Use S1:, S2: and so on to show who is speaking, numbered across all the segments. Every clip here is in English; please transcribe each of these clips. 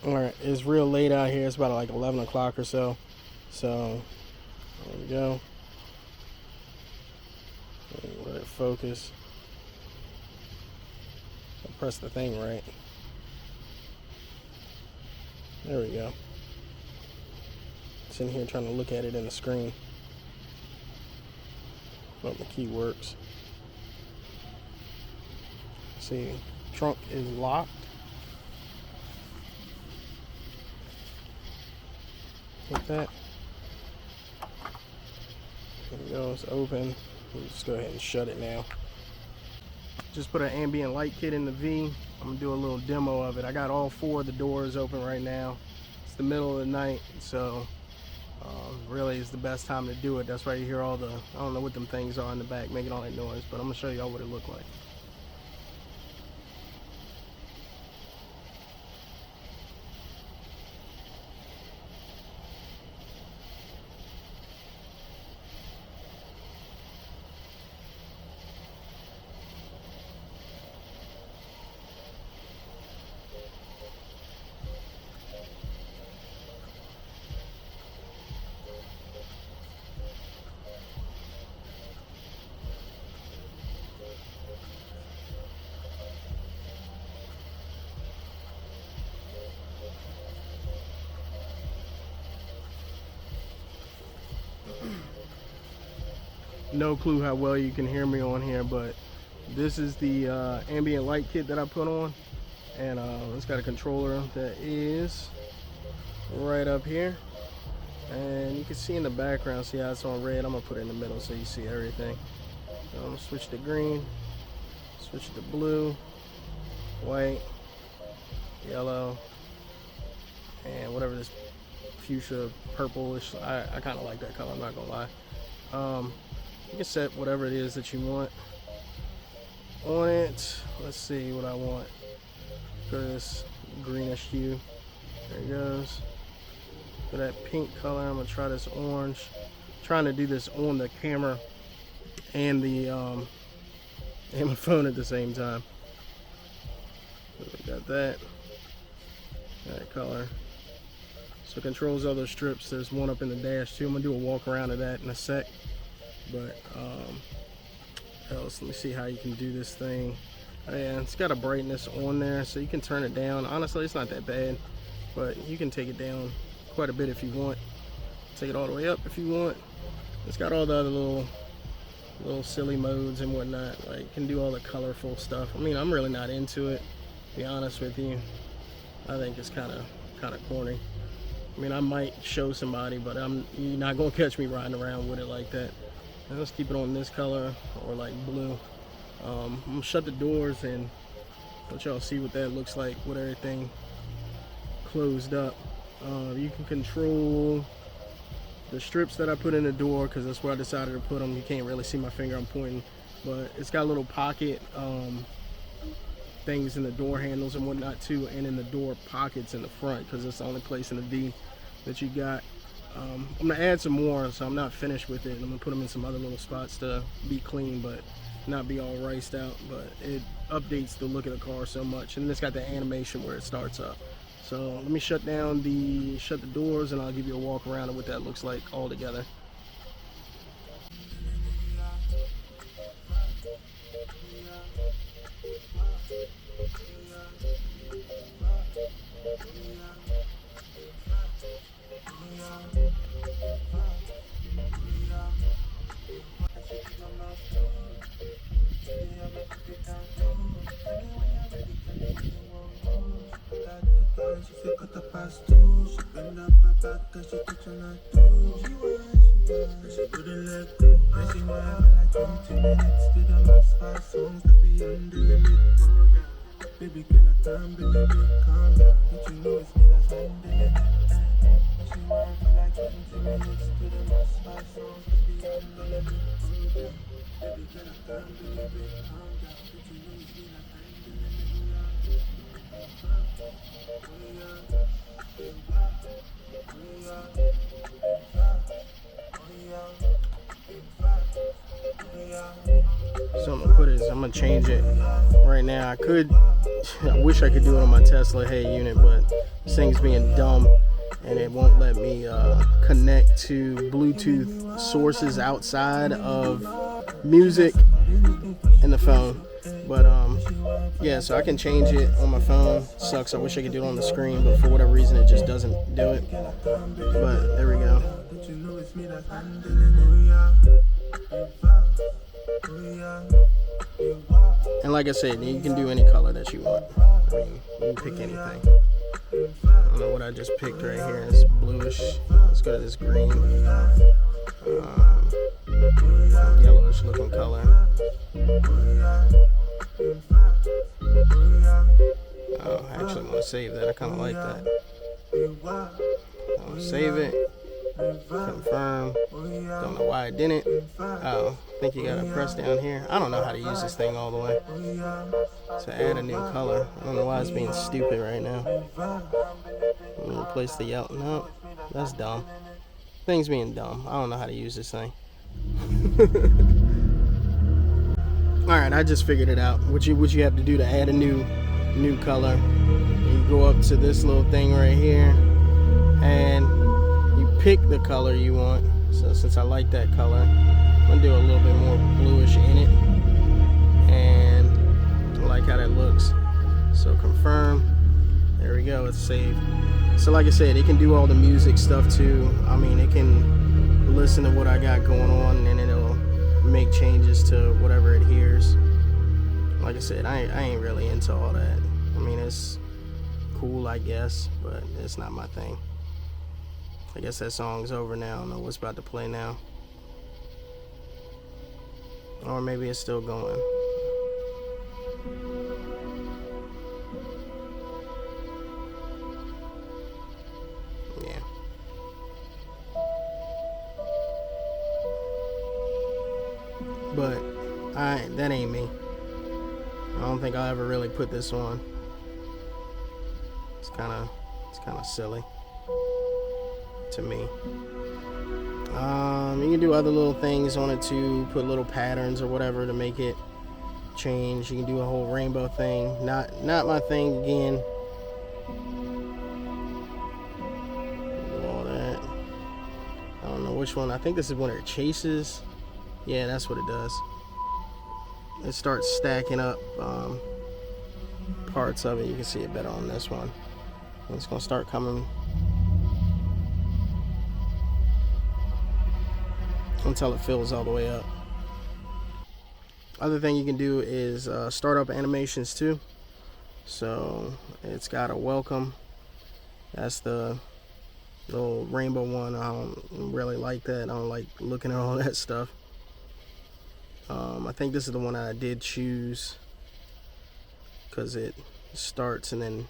S1: Alright, it's real late out here. It's about like 11 o'clock or so. So, there we go. Let it focus. I'll press the thing right. There we go. Sitting here trying to look at it in the screen. But the key works. See, trunk is locked. Like that. There we go, it's open. We'll just go ahead and shut it now. Just put an ambient light kit in the V. I'm gonna do a little demo of it. I got all 4 of the doors open right now. It's the middle of the night, so really it's the best time to do it. That's why you hear all the, I don't know what them things are in the back making all that noise, but I'm gonna show y'all what it looked like. No clue how well you can hear me on here, but this is the ambient light kit that I put on, and it's got a controller that is right up here, and you can see in the background, see how it's on red. I'm gonna put it in the middle so you see everything. So I'm gonna switch to green, switch to blue, white, yellow, and whatever this fuchsia purplish. I kind of like that color, I'm not gonna lie. You can set whatever it is that you want on it. Let's see what I want. Go to this greenish hue. There it goes. For that pink color, I'm gonna try this orange. I'm trying to do this on the camera and the and my phone at the same time. So we got that. That color. So it controls other strips. There's one up in the dash too. I'm gonna do a walk around of that in a sec. But else, let me see how you can do this thing. Oh, yeah, it's got a brightness on there, so you can turn it down. Honestly, it's not that bad, but you can take it down quite a bit if you want. Take it all the way up if you want. It's got all the other little silly modes and whatnot. Like, you can do all the colorful stuff. I mean, I'm really not into it, to be honest with you. I think it's kind of corny. I mean, I might show somebody, but you're not gonna catch me riding around with it like that. And let's keep it on this color or like blue. I'm gonna shut the doors and let y'all see what that looks like with everything closed up. You can control the strips that I put in the door because that's where I decided to put them. You can't really see my finger, I'm pointing, but it's got little pocket things in the door handles and whatnot too, and in the door pockets in the front because it's the only place in the V that you got. I'm gonna add some more, so I'm not finished with it. I'm gonna put them in some other little spots to be clean, but not be all riced out. But it updates the look of the car so much, and it's got the animation where it starts up. So let me shut the doors, and I'll give you a walk around of what that looks like all together.
S2: Baby girl, I can't believe it, calm down. But you know it's me that's handling it. And she want for like 20 minutes to the mass 5 songs, baby, I'm the limit. Baby girl, I can't believe it, calm down. But you know it's me that's handling it.
S1: So I'm gonna change it right now. I could I wish I could do it on my Tesla Hey unit, but this thing's being dumb and it won't let me connect to Bluetooth sources outside of music in the phone. But yeah, so I can change it on my phone. Sucks, I wish I could do it on the screen, but for whatever reason it just doesn't do it. But there we go. And like I said, you can do any color that you want. I mean, you can pick anything. I don't know what I just picked right here. It's bluish. Let's go to this green. Yellowish looking color. Oh, I actually want to save that. I kind of like that. I'm going to save it. Confirm. Don't know why I didn't. Oh, I think you gotta press down here. I don't know how to use this thing all the way. To add a new color. I don't know why it's being stupid right now. I'm gonna replace the yellow. No, that's dumb. Thing's being dumb. I don't know how to use this thing. Alright, I just figured it out. What you have to do to add a new color. You go up to this little thing right here and you pick the color you want. So since I like that color, I'm gonna do a little bit more bluish in it, and I like how that looks. So confirm. There we go, it's saved. So like I said, it can do all the music stuff too. I mean, it can listen to what I got going on and it'll make changes to whatever it hears. Like I said, I ain't really into all that. I mean, it's cool, I guess, but it's not my thing. I guess that song's over now. I don't know what's about to play now. Or maybe it's still going. Yeah. But that ain't me. I don't think I'll ever really put this on. It's kind of silly to me. You can do other little things on it too, put little patterns or whatever to make it change. You can do a whole rainbow thing. Not my thing again. All that. I don't know which one. I think this is when it chases. Yeah, that's what it does. It starts stacking up parts of it. You can see it better on this one. And it's gonna start coming until it fills all the way up. Other thing you can do is start up animations too. So it's got a welcome. That's the little rainbow one. I don't really like that. I don't like looking at all that stuff. I think this is the one I did choose because it starts and then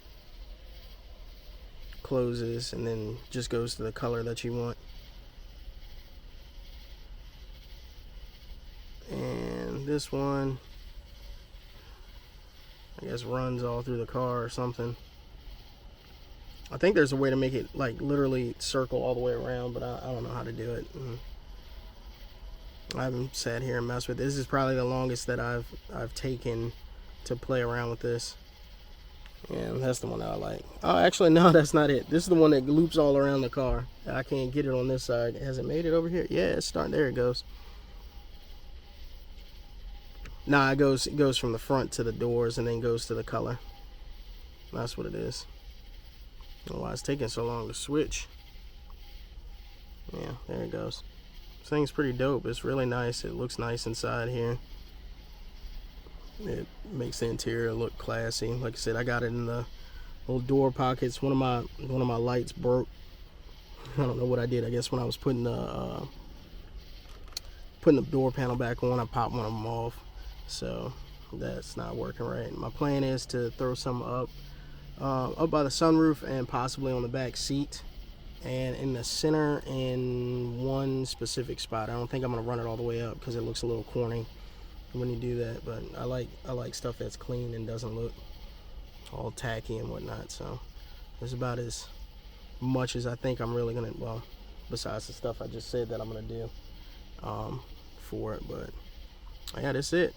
S1: closes and then just goes to the color that you want. And this one, I guess, runs all through the car or something. I think there's a way to make it like literally circle all the way around, but I don't know how to do it. I haven't sat here and messed with it. This is probably the longest that I've taken to play around with this. And that's the one that I like. Oh, actually, no, that's not it. This is the one that loops all around the car. I can't get it on this side. Has it made it over here? Yeah, it's starting. There it goes. Nah, it goes from the front to the doors and then goes to the color. That's what it is. I don't know why it's taking so long to switch. Yeah, there it goes. This thing's pretty dope. It's really nice. It looks nice inside here. It makes the interior look classy. Like I said, I got it in the little door pockets. One of my lights broke. I don't know what I did. I guess when I was putting the door panel back on, I popped one of them off. So that's not working right. My plan is to throw some up by the sunroof and possibly on the back seat and in the center in one specific spot. I don't think I'm gonna run it all the way up because it looks a little corny when you do that, but I like stuff that's clean and doesn't look all tacky and whatnot. So that's about as much as I think I'm really gonna, well, besides the stuff I just said that I'm gonna do for it. But yeah, that's it.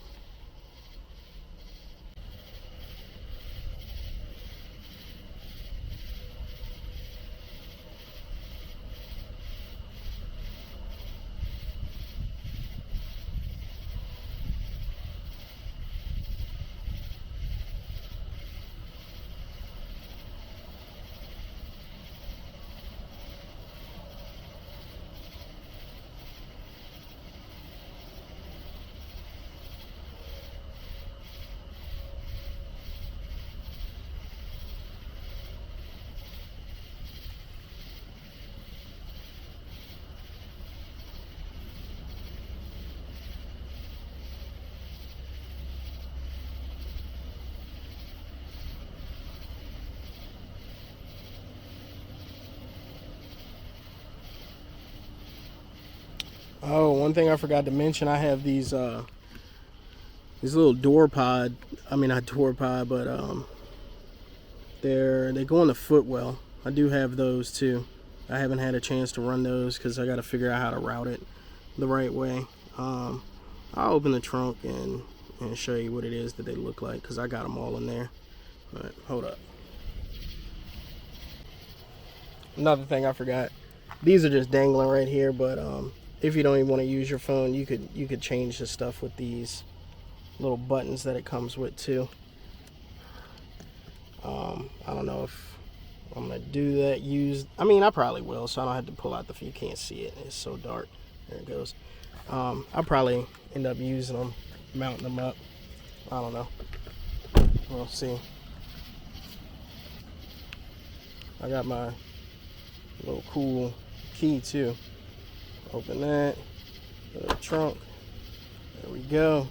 S1: Oh, one thing I forgot to mention, I have these little door pod. I mean, not door pod, but they go on the footwell. I do have those too. I haven't had a chance to run those because I got to figure out how to route it the right way. I'll open the trunk and show you what it is that they look like, because I got them all in there. But hold up. Another thing I forgot. These are just dangling right here, but if you don't even want to use your phone, you could change the stuff with these little buttons that it comes with too. I don't know if I'm gonna do that. I mean, I probably will, so I don't have to pull out you can't see it. It's so dark. There it goes. I'll probably end up using them, mounting them up. I don't know. We'll see. I got my little cool key too. Open that. Go to the trunk. There we go.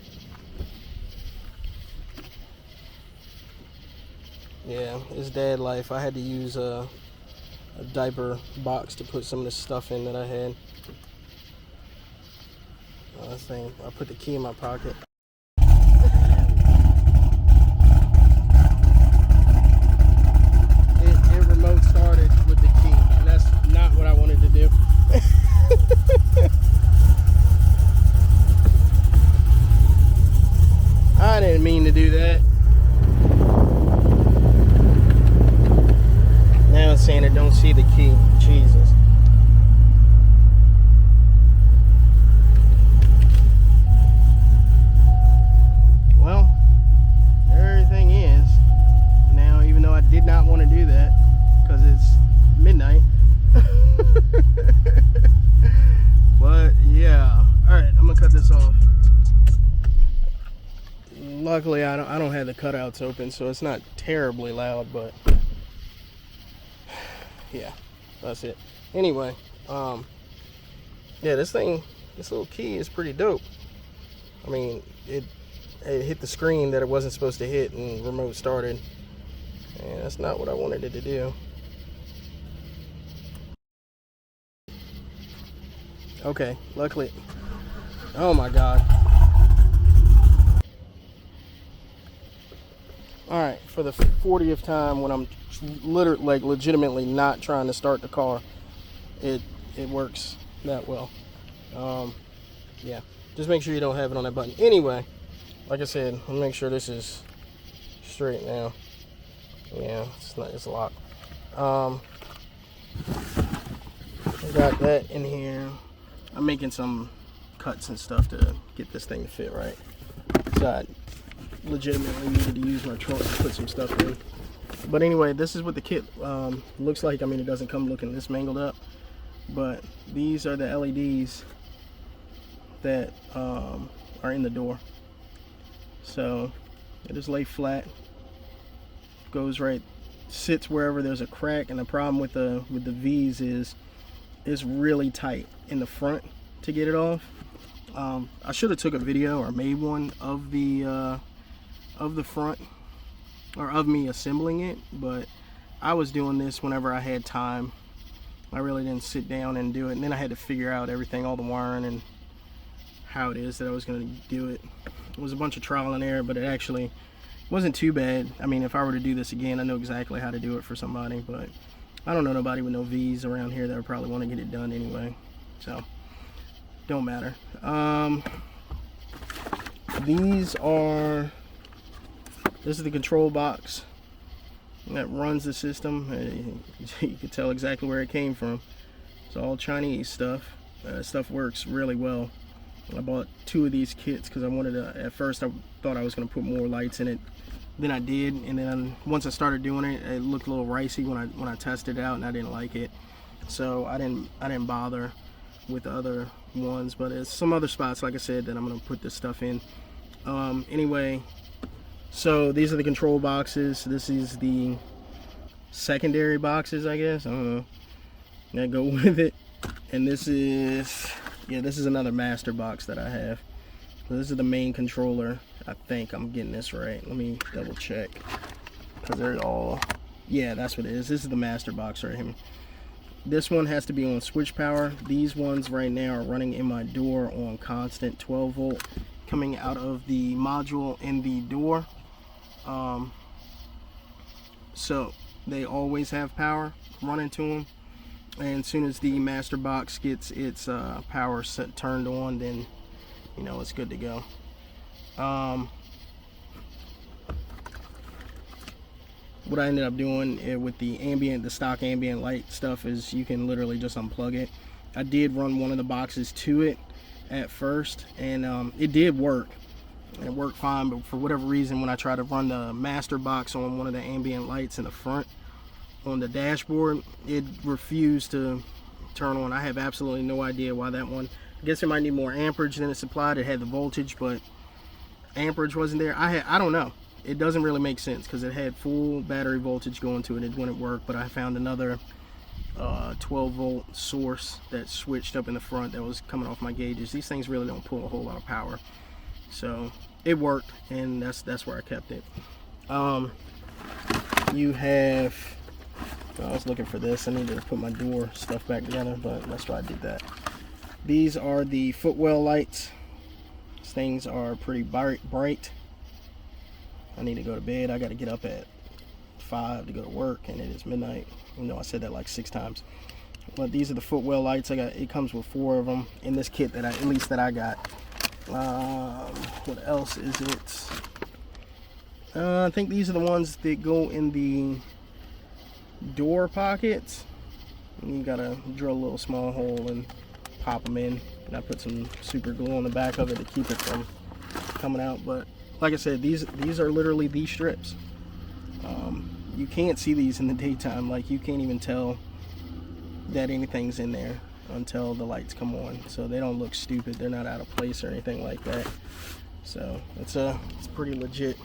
S1: Yeah, it's dad life. I had to use a diaper box to put some of this stuff in that I had. This thing, I put the key in my pocket. It remote started with the key, and that's not what I wanted to do. I didn't mean to do that. Now it's saying it don't see the key. Jesus. Well, everything is now, even though I did not want to do that because it's midnight. But yeah, all right, I'm gonna cut this off. Luckily, I don't have the cutouts open, so it's not terribly loud, but yeah, that's it. Anyway, yeah, this little key is pretty dope. I mean, it hit the screen that it wasn't supposed to hit, and remote started, and that's not what I wanted it to do. Okay, luckily. Oh my god. Alright, for the 40th time, when I'm literally, like, legitimately not trying to start the car, it works that well. Yeah, just make sure you don't have it on that button. Anyway, like I said, I'll make sure this is straight now. Yeah, it's locked. I got that in here. I'm making some cuts and stuff to get this thing to fit right. So I legitimately needed to use my trunk to put some stuff in. But anyway, this is what the kit looks like. I mean, it doesn't come looking this mangled up, but these are the LEDs that are in the door. So it just lay flat, goes right, sits wherever there's a crack. And the problem with the V's is it's really tight in the front to get it off. I should have took a video or made one of the front, or of me assembling it, but I was doing this whenever I had time. I really didn't sit down and do it, and then I had to figure out everything, all the wiring and how it is that I was going to do it. It was a bunch of trial and error, but it actually wasn't too bad. I mean, if I were to do this again, I know exactly how to do it for somebody, but I don't know nobody with no V's around here that would probably want to get it done anyway, so don't matter. This is the control box that runs the system. You can tell exactly where it came from. It's all Chinese stuff. Stuff works really well. I bought 2 of these kits because I wanted to, at first I thought I was going to put more lights in it than I did, and then once I started doing it, it looked a little ricey when I tested it out, and I didn't like it. So I didn't bother with the other ones, but it's some other spots, like I said, that I'm going to put this stuff in. Anyway, so these are the control boxes. This is the secondary boxes, I guess. I don't know, that go with it. And this is another master box that I have. So this is the main controller. I think I'm getting this right. Let me double check, because they're all, yeah, that's what it is. This is the master box right here. This one has to be on switch power. These ones right now are running in my door on constant 12 volt coming out of the module in the door. So they always have power running to them, and as soon as the master box gets its power turned on, then you know it's good to go. What I ended up doing with the stock ambient light stuff is you can literally just unplug it. I did run one of the boxes to it at first, and it did work. It worked fine, but for whatever reason, when I tried to run the master box on one of the ambient lights in the front on the dashboard, it refused to turn on. I have absolutely no idea why that one. I guess it might need more amperage than it supplied. It had the voltage, but amperage wasn't there. I don't know. It doesn't really make sense because it had full battery voltage going to it. It wouldn't work, but I found another 12 volt source that switched up in the front that was coming off my gauges. These things really don't pull a whole lot of power, so it worked, and that's where I kept it. You have, I was looking for this. I needed to put my door stuff back together, but that's why I did that. These are the footwell lights. These things are pretty bright. I need to go to bed. I got to get up at 5 to go to work, and it is midnight. You know, I said that like 6 times. But these are the footwell lights. It comes with 4 of them in this kit at least that I got. What else is it? I think these are the ones that go in the door pockets. And you gotta drill a little small hole and pop them in. And I put some super glue on the back of it to keep it from coming out. But like I said, these are literally these strips. You can't see these in the daytime. Like, you can't even tell that anything's in there until the lights come on, so they don't look stupid. They're not out of place or anything like that. So it's pretty legit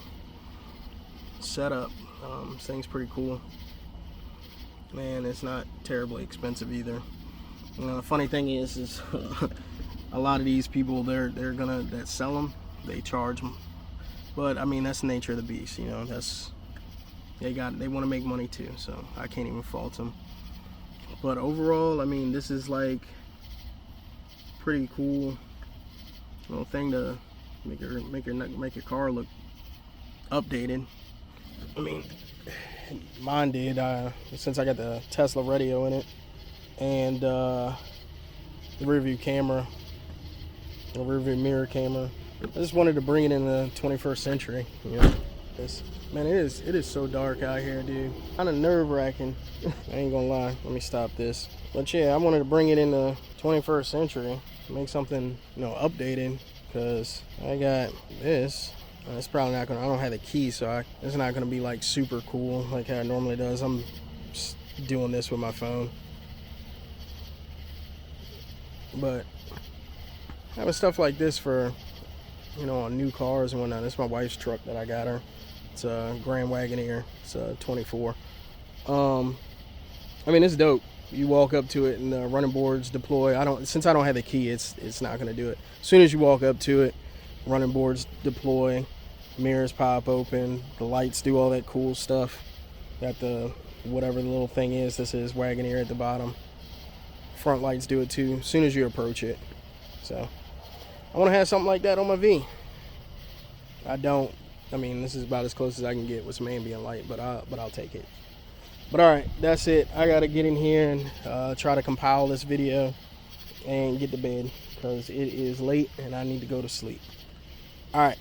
S1: setup. This thing's pretty cool, man. It's not terribly expensive either. You know, the funny thing is a lot of these people that sell them, they charge them. But I mean, that's the nature of the beast. You know, they want to make money too, so I can't even fault them. But overall, I mean, this is like pretty cool little thing to make your car look updated. I mean, mine did, since I got the Tesla radio in it and the rear view camera, the rear view mirror camera. I just wanted to bring it in the 21st century, you know. Man, it is so dark out here, dude. Kind of nerve-wracking. I ain't gonna lie. Let me stop this. But yeah, I wanted to bring it in the 21st century, make something, you know, updated, because I got this. It's probably not gonna, I don't have the key, so it's not gonna be like super cool like how it normally does. I'm just doing this with my phone. But having stuff like this for, you know, on new cars and whatnot. This is my wife's truck that I got her. It's a Grand Wagoneer. It's a 24. I mean, it's dope. You walk up to it and the running boards deploy. Since I don't have the key, it's not gonna do it. As soon as you walk up to it, running boards deploy, mirrors pop open, the lights do all that cool stuff. Got the whatever the little thing is. This is Wagoneer at the bottom. Front lights do it too. As soon as you approach it. So I want to have something like that on my V. I mean, this is about as close as I can get with some ambient light, but I'll take it. But all right, that's it. I gotta get in here and try to compile this video and get to bed because it is late and I need to go to sleep. All right.